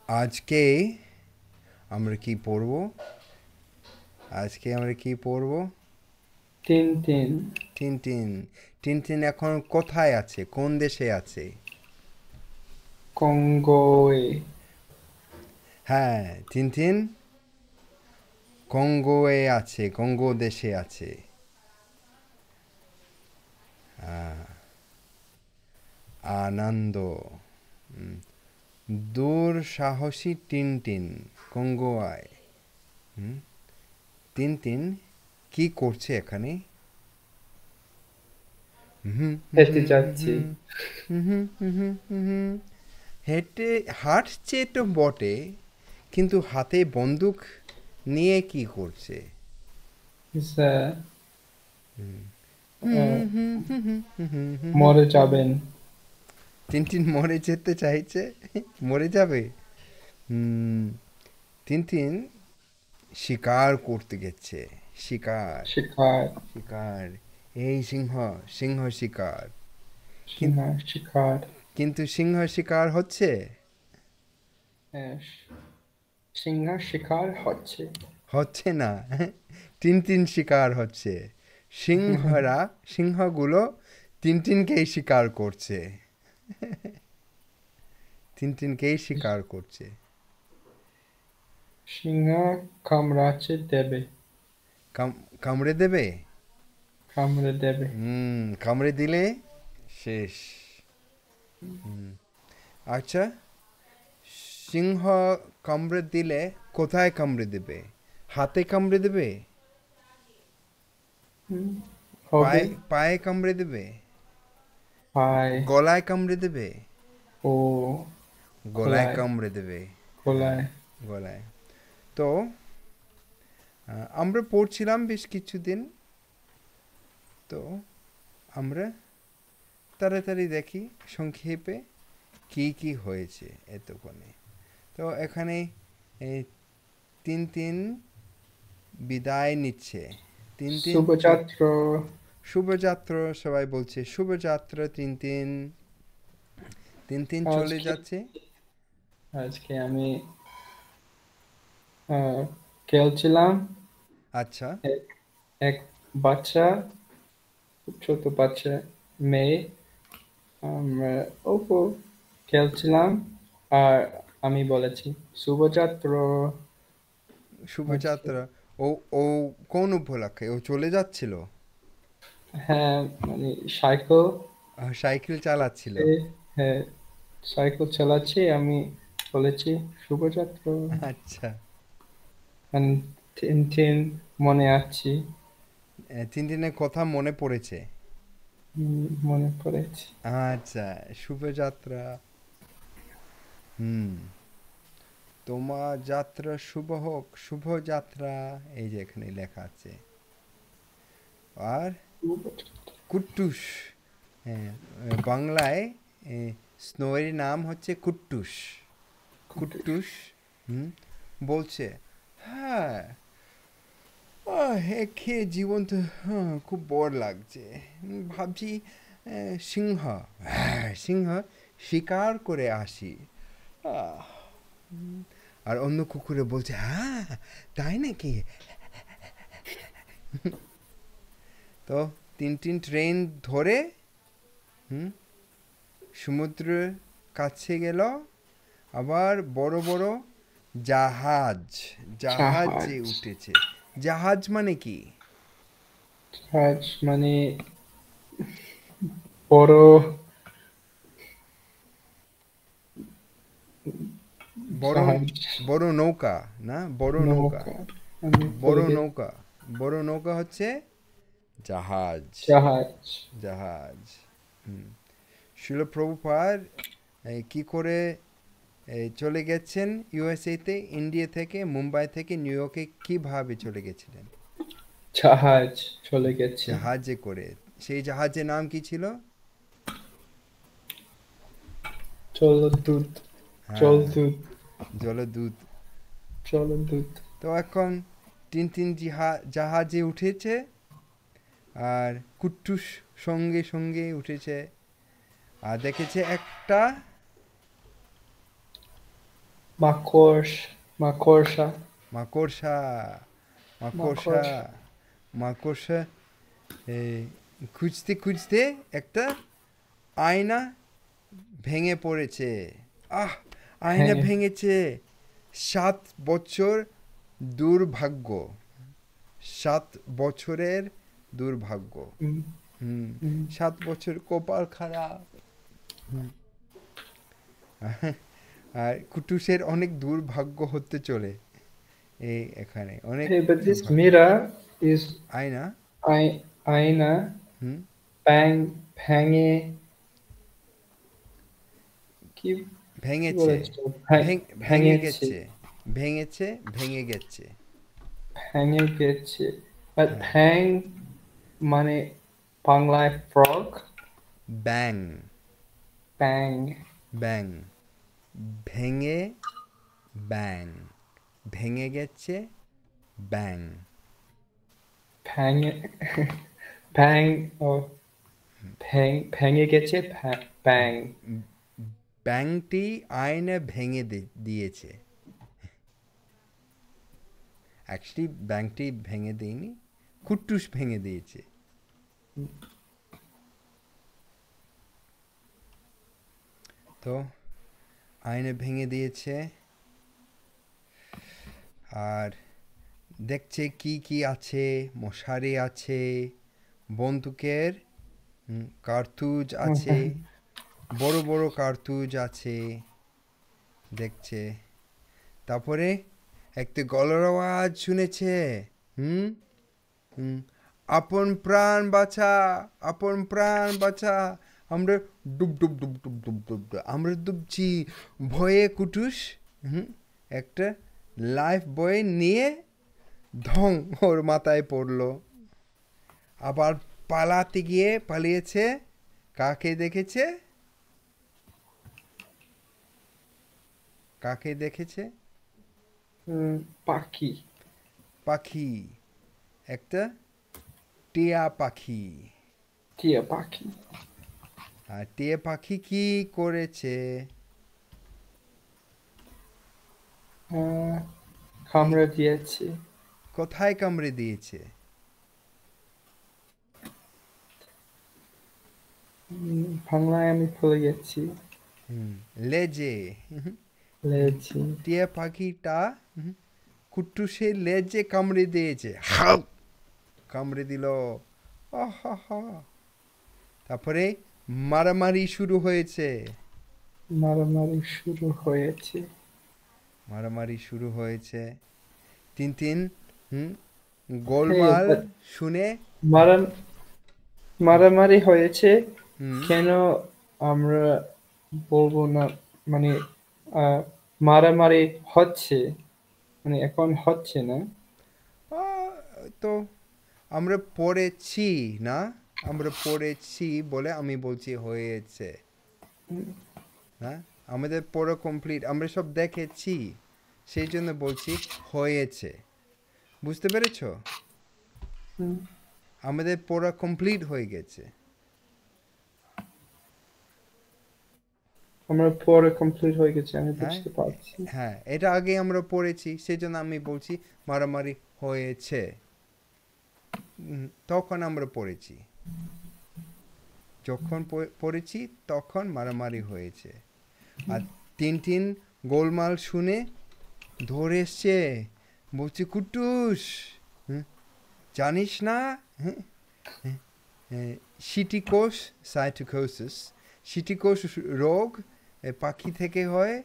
আজকে আমরা কি পড়ব? আজকে আমরা কি পড়ব? টিনটিন। টিনটিন। টিনটিন এখন কোথায় আছে? কোন দেশে আছে? কঙ্গোয়। হ্যাঁ, টিনটিন কঙ্গোয়ে আছে, কঙ্গো দেশে আছে। আনন্দ। দূর সাহসী টিনটিন কঙ্গোয়ায়। টিনটিন কি করছে এখানে? হেঁটে যাচ্ছি। হেঁটে হাঁটছে তো বটে, কিন্তু হাতে বন্দুক নিয়ে কি করছে? স্যার, আহ, মরে যাবেন। টিনটিন মরে যেতে চাইছে? মরে যাবে? হুম, টিনটিন শিকার করতে গেছে। শিকার, শিকার। শিকার। এই সিংহ, সিংহ শিকার। সিংহ শিকার। কিন্তু সিংহ শিকার হচ্ছে? আহ, সিংহ শিকার হচ্ছে। হচ্ছে না। টিনটিন শিকার হচ্ছে। সিংহরা, সিংহগুলো টিনটিনকেই শিকার করছে। টিনটিনকেই শিকার করছে। সিংহ কামড়াচ্ছে দেবে। কামড়ে দেবে? কামড়ে দেবে। কামড়ে দিলে শেষ। আচ্ছা, সিংহ কামড়ে দিলে কোথায় কামড়ে দেবে? হাতে কামড়ে দেবে? হুম, হবে। পায়ে, পায়ে কামড়ে দেবে? পায়। গলায় কামড়ে দেবে? ও, গলায় খোলায়। কামড়ে দেবে। হ্যাঁ, খোলায়। গলায়। তো আমরা পড়ছিলাম বেশ কিছুদিন। তো আমরা তাড়াতাড়ি দেখি সংক্ষেপে কি কি হয়েছে এতক্ষণে। তো এখানে এই তিন তিন বিদায় নিচ্ছে। তিন তিন শুভযাত্রা। শুভযাত্রা সবাই বলছে, শুভযাত্রা তিন তিন। তিন তিন চলে আজকে যাচ্ছে। আজকে আমি খেলছিলাম। আচ্ছা। এক এক বাচ্চা, খুব ছোট বাচ্চা, মেয়ে। আমরা অল্প খেলছিলাম, আর আমি বলেছি শুভযাত্রা। আজকে শুভযাত্রা। ও ও কোন উপলক্ষে ও চলে যাচ্ছিল? হ্যাঁ, মানে সাইকেল। সাইকেল চালাচ্ছিল? হ্যাঁ, সাইকেল চালাচ্ছি, আমি বলেছি শুভযাত্রা। আচ্ছা। তিন তিন মনে আছে। তিন দিনের কথা মনে পড়েছে? মনে পড়েছে। আচ্ছা, শুভযাত্রা। হুম। তোমার যাত্রা শুভ হোক, শুভযাত্রা। এই যে এখানে লেখা আছে। আর কুট্টুস। হ্যাঁ, বাংলায় স্নোয়ের নাম হচ্ছে কুট্টুস। কুট্টুস হুম বলছে, হ্যাঁ, খেয়ে জীবন তো খুব বোর লাগছে। ভাবছি সিংহ, হ্যাঁ সিংহ শিকার করে আসি। আহ, আর অন্য কুকুরে বলছে, হ্যাঁ তাই নাকি? তো তিন তিন ট্রেন ধরে হুম সমুদ্রের কাছে গেল। আবার বড় বড় জাহাজ, জাহাজে জাহাজ। উঠেছে। জাহাজ মানে কি? জাহাজ মানে বড় বড়, জাহাজ। বড় নৌকা, না বড় নৌকা। নৌকা। আমি বড় ভুলে গেছি। নৌকা, বড় নৌকা হচ্ছে জাহাজ। জাহাজ। জাহাজ। হুম। শিল প্রভুপাদ কি করে চলে গেছেন ইউএসএতে? ইন্ডিয়া থেকে, মুম্বাই থেকে নিউ ইয়র্কে কিভাবে চলে গেছিলেন? জাহাজ চলে গেছে। জাহাজে করে। সেই জাহাজের নাম কি ছিল? জলদূত। হ্যাঁ, জলদূত। জলদূত। জলদূত। তো এখন তিন তিন জাহাজে উঠেছে, আর কুট্টুস সঙ্গে সঙ্গে উঠেছে। আর দেখেছে একটা মাকড়সা মাকড়সা মাকড়সা মাকড়সা মাকড়সা এই খুঁজতে খুঁজতে একটা আয়না ভেঙে পড়েছে। আহ, আয়না ভেঙে ভেঙেছে। 7 বছর দুর্ভাগ্য, 7 বছরের দুর্ভাগ্য। হুম, হুম, হুম। 7 বছর কপাল খারাপ। হুম। আর কুটুসের অনেক দুর্ভাগ্য হতে চলে এই এখানে অনেক Hey, but this দুর্ভাগ্য। mirror is আয়না। আয়না হুম। ভেঙে কি কি ভেঙেছে। বলেছো? ভেঙে ভেঙেছে গেছে। ভেঙেছে, ভেঙে গেছে। ভেঙে গেছে আর হ্যাঁ। মানে বাংলায় ফ্রগ ব্যাং। ব্যাং ব্যাং। ভেঙে ব্যাং। ভেঙে গেছে ব্যাং। ভেঙে ভ্যাং ও ভেঙে গেছে ব্যাং ব্যাংটি আয়না ভেঙে দিয়েছে। অ্যাকচুয়ালি ব্যাংকটি ভেঙে দেয়নি, কুট্টুস ভেঙে দিয়েছে। তো আয়না ভেঙে দিয়েছে আর দেখছে কি কি আছে। মশারি আছে, বন্দুকের কার্তুজ আছে, বড় বড় কার্তুজ আছে দেখছে। তারপরে একটা গলার আওয়াজ শুনেছে। হুম হুম আপন প্রাণ বাঁচা, আপন প্রাণ বাঁচা। আমরা ডুব ডুব ডুব ডুব ডুব ডুব ডুব, আমরা ডুবছি। ভয়ে কুটুস একটা লাইফ বয় নিয়ে ঢং ওর মাথায় পড়লো। আবার পালাতে গিয়ে পালিয়েছে। কাকে দেখেছে? কাকে দেখেছে? পাখি পাখি। একটা টিয়া পাখি। টিয়া পাখি আর টিয়া পাখি কি করেছে? কি কামড়ে দিয়েছে কোথায় কামড়ে দিয়েছে? বাংলায় আমি ভুলে গেছি লেজে। লেজি টিয়া পাখিটা কুট্টুসের লেজে কামড়ে দিয়েছে। হাউ কামড়ে দিল। আহা। তারপরে মারামারি শুরু হয়েছে। মারামারি শুরু হয়েছে মারামারি শুরু হয়েছে। Tintin hmm Hey, Golmaal but শুনে মারা- মারামারি হয়েছে হুম কেন আমরা বলবো না মানে আহ, মারামারি হচ্ছে মানে এখন হচ্ছে না আহ, তো আমরা পড়েছি না, আমরা পড়েছি বলে আমি বলছি হয়েছে। হ্যাঁ, আমাদের পড়া কমপ্লিট, আমরা সব দেখেছি সেই জন্য বলছি হয়েছে। বুঝতে পেরেছো? হুম, আমাদের পড়া কমপ্লিট হয়ে গেছে। আমরা পরে কমপ্লিট হয়ে গেছে আমি হ্যাঁ বুঝতে পারছি হ্যাঁ, এটা আগে আমরা পড়েছি সেই জন্য আমি বলছি মারামারি হয়েছে। তখন আমরা পড়েছি, যখন পড়েছি তখন মারামারি হয়েছে। আর টিনটিন গোলমাল শুনে ধরে এসছে। বলছে কুট্টুস জানিস না সিটিকোষ সাইটোকোসিস, সিটিকোষ রোগ পাখি থেকে হয়।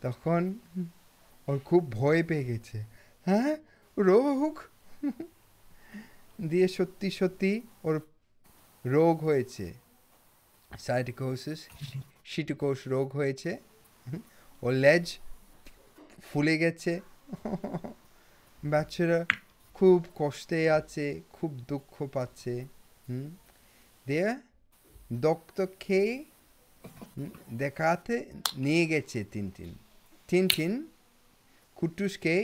তখন ওর খুব ভয় পেয়ে গেছে। হ্যাঁ, রোগ দিয়ে সত্যি সত্যি ওর রোগ হয়েছে, সাইটোকোসিস সিটিকোষ রোগ হয়েছে। ওর লেজ ফুলে গেছে। বাচ্চারা খুব কষ্টে আছে, খুব দুঃখ পাচ্ছে। দিয়ে ডক্টর খেয়ে দেখাতে নিয়ে গেছে টিনটিন। টিনটিন কুট্টুসকে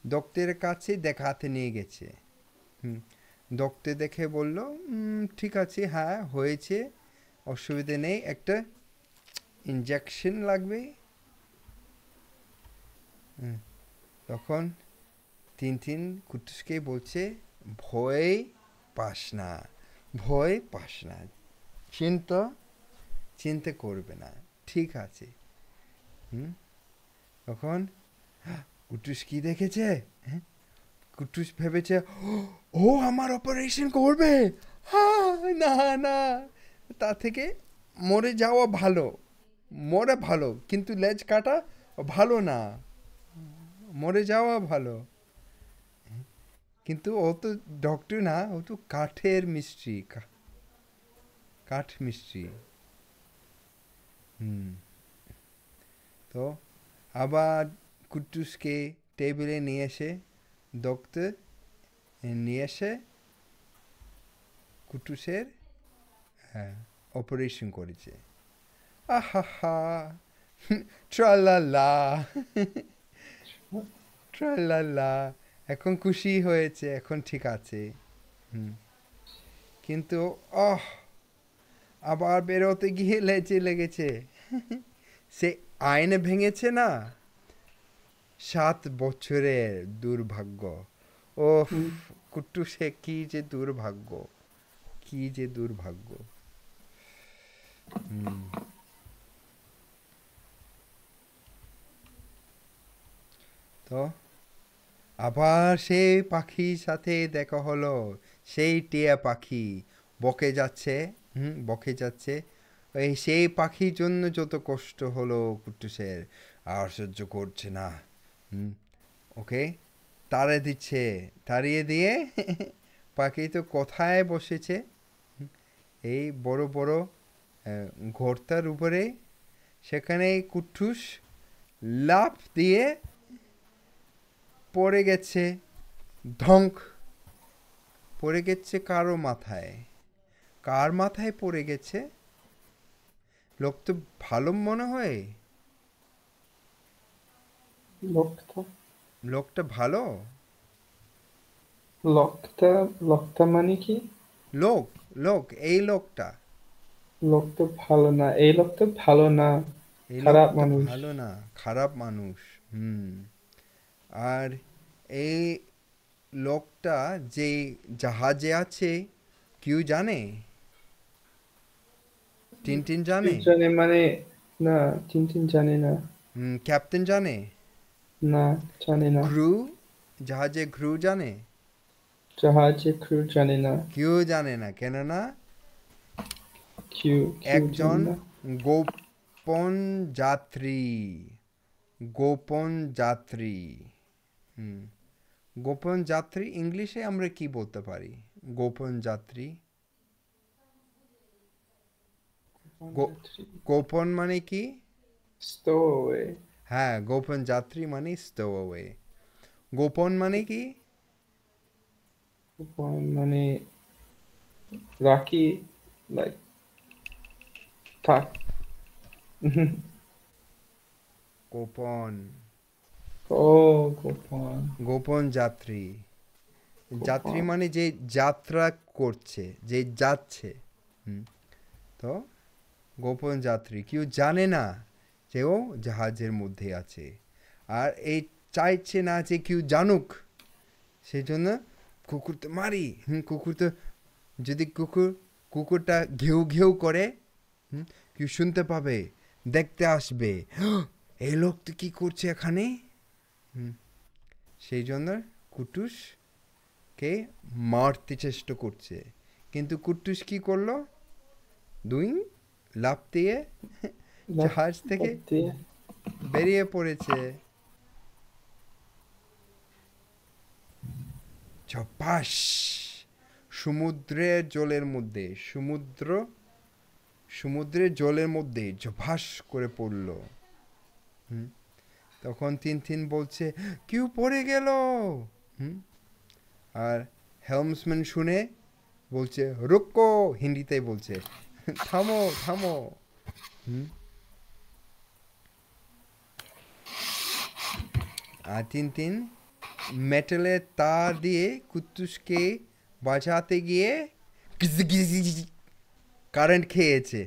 ডক্টরের কাছে দেখাতে নিয়ে গেছে। ডক্টর দেখে বলল ঠিক আছে, হ্যাঁ হয়েছে, অসুবিধে নেই, একটা ইঞ্জেকশন লাগবে, হুম, তখন টিনটিন কুটুসকে বলছে, ভয় পাস না, ভয় পাস না, চিন্তা চিন্তা করবে না, ঠিক আছে। হুম, তখন কুটুস কি দেখেছে? হ্যাঁ, কুটুস ভেবেছে, ও আমার অপারেশন করবে, না না, তা থেকে মরে যাওয়া ভালো, মরে ভালো, কিন্তু লেজ কাটা ভালো না, মরে যাওয়া ভালো। কিন্তু ও তো ডক্টর না, ও তো কাঠের মিস্ত্রি, কাঠ মিস্ত্রি। হুম, তো আবার কুট্টুসকে টেবিলে নিয়ে এসে ডক্টর নিয়ে এসে কুট্টুসের, হ্যাঁ, অপারেশন করেছে। আহা হা, ট্রালালা, ট্রালালা, এখন খুশি হয়েছে, এখন ঠিক আছে। হুম, কিন্তু আহ, আবার বেরোতে গিয়ে লেজে লেগেছে। সে আয়না ভেঙেছে না, 7 বছরের দুর্ভাগ্য। ও, হুম, কুট্টুসে কি যে দুর্ভাগ্য, কি যে দুর্ভাগ্য। হুম, তো আবার সেই পাখির সাথে দেখা হলো, সেই টিয়া পাখি বকে যাচ্ছে। হুম, বকে যাচ্ছে। ওই সেই পাখির জন্য যত কষ্ট হলো কুট্টুসের, আর সহ্য করছে না। হুম, ওকে তাড়িয়ে দিচ্ছে, তাড়িয়ে দিয়ে পাখি তো কোথায় বসেছে? এই বড় বড় ঘরটার উপরে, সেখানে কুট্টুস লাফ দিয়ে পড়ে গেছে, ধঙ্ক পড়ে গেছে কারো মাথায়। কার মাথায় পড়ে গেছে? লোক তো ভালো মনে হয়, লোকটা লোকটা ভালো। লোকটা লোকটা মানে কি? লোক, লোক, এই লোকটা, লোক তো ভালো না, এই লোক তো ভালো না, এই খারাপ লোকটা মানুষ। ভালো না, খারাপ মানুষ। হুম, আর এই লোকটা যে জাহাজে আছে, কেউ জানে? টিনটিন কেউ জানে? জানে মানে? না, টিনটিন জানে না। ক্যাপ্টেন জানে? না, জানে না। ক্রু, জাহাজে ক্রু জানে? জাহাজে ক্রু জানে না। কেউ জানে না, কেননা কেউ জানে একজন না। গোপন যাত্রী, গোপন যাত্রী। হুম, গোপন যাত্রী ইংলিশে আমরা কি বলতে পারি? গোপন যাত্রী, গোপন মানে কি? স্টোওয়ে। হ্যাঁ, গোপন যাত্রী মানে স্টোওয়ে। গোপন মানে কি? মানে রাখি, লাইক থাক। গোপন, ও, গোপন। গোপন যাত্রী। যাত্রী গোপন। মানে যে যাত্রা করছে, যে যাচ্ছে। হুম, তো গোপন যাত্রী, কেউ জানে না যে ও জাহাজের মধ্যে আছে, আর এই চাইছে না যে কেউ জানুক, সেই জন্য কুকুর তো মারি। কুকুর তো, যদি কুকুরটা ঘেউ ঘেউ করে, কেউ শুনতে পাবে, দেখতে আসবে, এই লোক তো কি করছে এখানে। হুম, সেই জন্য কুটুসকে মারতে চেষ্টা করছে, কিন্তু কুটুস কি করলো? দুই লাফ দিয়ে জাহাজ থেকে দিয়ে। বেরিয়ে পড়েছে। ঝপাস, সমুদ্রের জলের মধ্যে, সমুদ্রের জলের মধ্যে ঝপাস করে পড়ল। হুম, তখন তিন বলছে, কেউ পড়ে গেল। হুম, আর হেলমসম্যান শুনে বলছে, রুকো, হিন্দিতে বলছে, থামো থামো। হুম, আর তিন মেটালের তার দিয়ে কুত্তুসকে বাঁচাতে গিয়ে কারেন্ট খেয়েছে,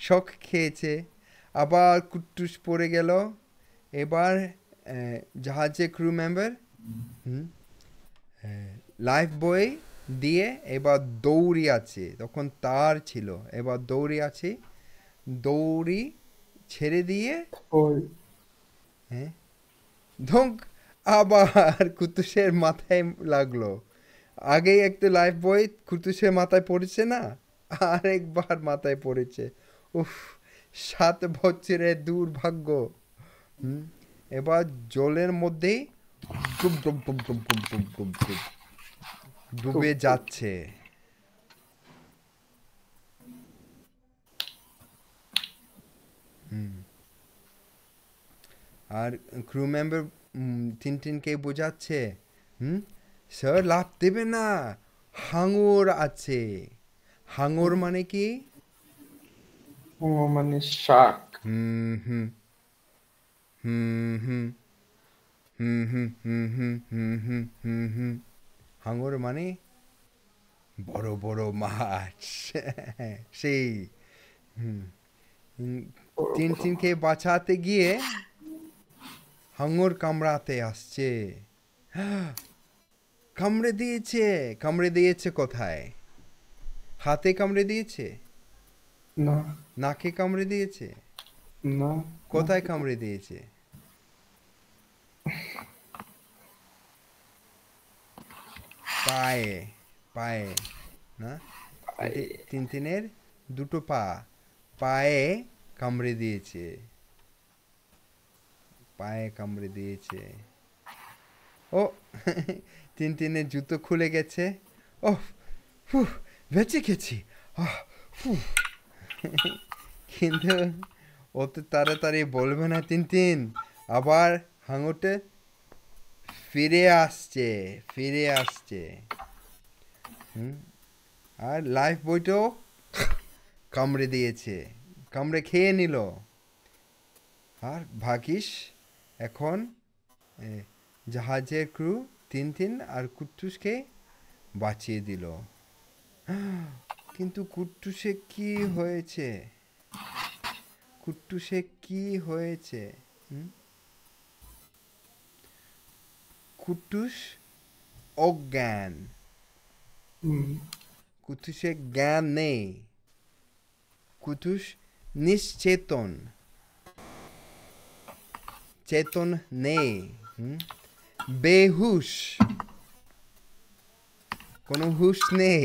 শক খেয়েছে। আবার কুট্টুস পড়ে গেল। এবার জাহাজে ক্রু মেম্বার লাইফ বয় দিয়ে এবার দৌড়ি আছে, তখন তার ছিল, এবার দৌড়ি আছে, দৌড়ি ছেড়ে দিয়ে ওই হ্যাঁ ধঙ্ক আবার কুতুসের মাথায় লাগলো। আগেই একটা লাইফ বয় কুতুসের মাথায় পড়েছে না, আর একবার মাথায় পড়েছে। উফ, 7 বছরের দুর্ভাগ্য। হুম, এবার জলের মধ্যেই ডুব ডুব ডুব ডুব ডুব ডুব ডুব ডুব ডুবে যাচ্ছে। হুম, আর ক্রু মেম্বার টিনটিনকে বোঝাচ্ছে, হুম, স্যার লাফ দেবে না, হাঙর আছে। হাঙর মানে কি? ও মানে শাক। হুম হুম হুম হুম হুম হুম হুম হুম হুম হুম হুম হুম হাঙর মানে বড় বড় মাছ। সেই হুম হুম, বড় বড় টিনটিনকে মাছ। বাঁচাতে গিয়ে হাঙর কামড়াতে আসছে। কামড়ে দিয়েছে। কামড়ে দিয়েছে কোথায়? হাতে কামড়ে দিয়েছে? না, নাকে কামড়ে দিয়েছে? না, কোথায় নাকি তো কামড়ে দিয়েছে? পায়ে। পায়ে না, পাই। টিনটিনের দুটো পা, পায়ে কামড়ে দিয়েছে। পায়ে কামড়ে দিয়েছে। ও, টিনটিনের জুতো খুলে গেছে। ও, ফু, বেঁচে গেছি। আহ, ফু। কিন্তু অত তাড়াতাড়ি বলবে না টিনটিন, আবার হাঙরটা ফিরে আসছে, ফিরে আসছে। হুম, আর লাইফ বইটাও কামড়ে দিয়েছে, কামড়ে খেয়ে নিল। আর ভাগিস এখন এ, জাহাজের ক্রু টিনটিন আর কুট্টুসকে বাঁচিয়ে দিল। কিন্তু কুট্টুসে কি হয়েছে? কুট্টুসে কি হয়েছে? হুম? কুট্টুস অজ্ঞান। হুম, কুট্টুসের জ্ঞান নেই। কুট্টুস নিশ্চেতন, চেতন নেই। হুম? বেহুশ, কোনো হুশ নেই।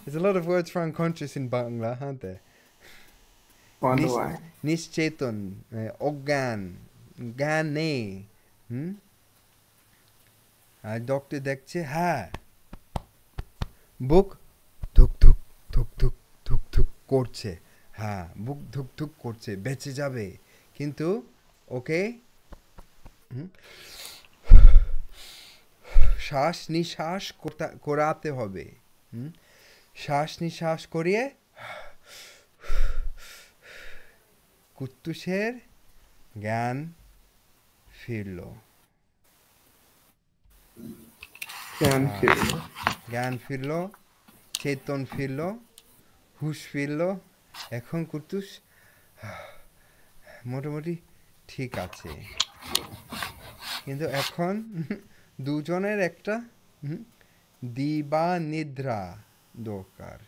There's a lot of words for unconscious in Bangla, aren't there? wonder niche- why. নিশ্চেতন, অজ্ঞান, জ্ঞান নেই। হুম, আর ডক্টর দেখছে, হ্যাঁ, বুক ধুক ধুক ধুক ধুক ধুক ধুক করছে। হ্যাঁ, বুক ধুক ধুক করছে, বেঁচে যাবে। কিন্তু ওকে হুম, শ্বাস নিঃশ্বাস করাতে হবে। হুম, শ্বাস নিঃশ্বাস করিয়ে কুত্তুসের জ্ঞান ফিরল। জ্ঞান হ্যাঁ, ফিরল। জ্ঞান ফিরল, চেতন ফিরল, হুশ ফিরল। এখন কুত্তুস মোটামুটি ঠিক আছে। কিন্তু এখন দুজনের একটা হুম, দিবা নিদ্রা দরকার,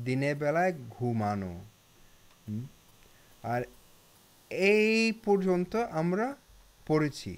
দিনের বেলায় ঘুমানো। হুম, আর এই পর্যন্ত আমরা পড়েছি।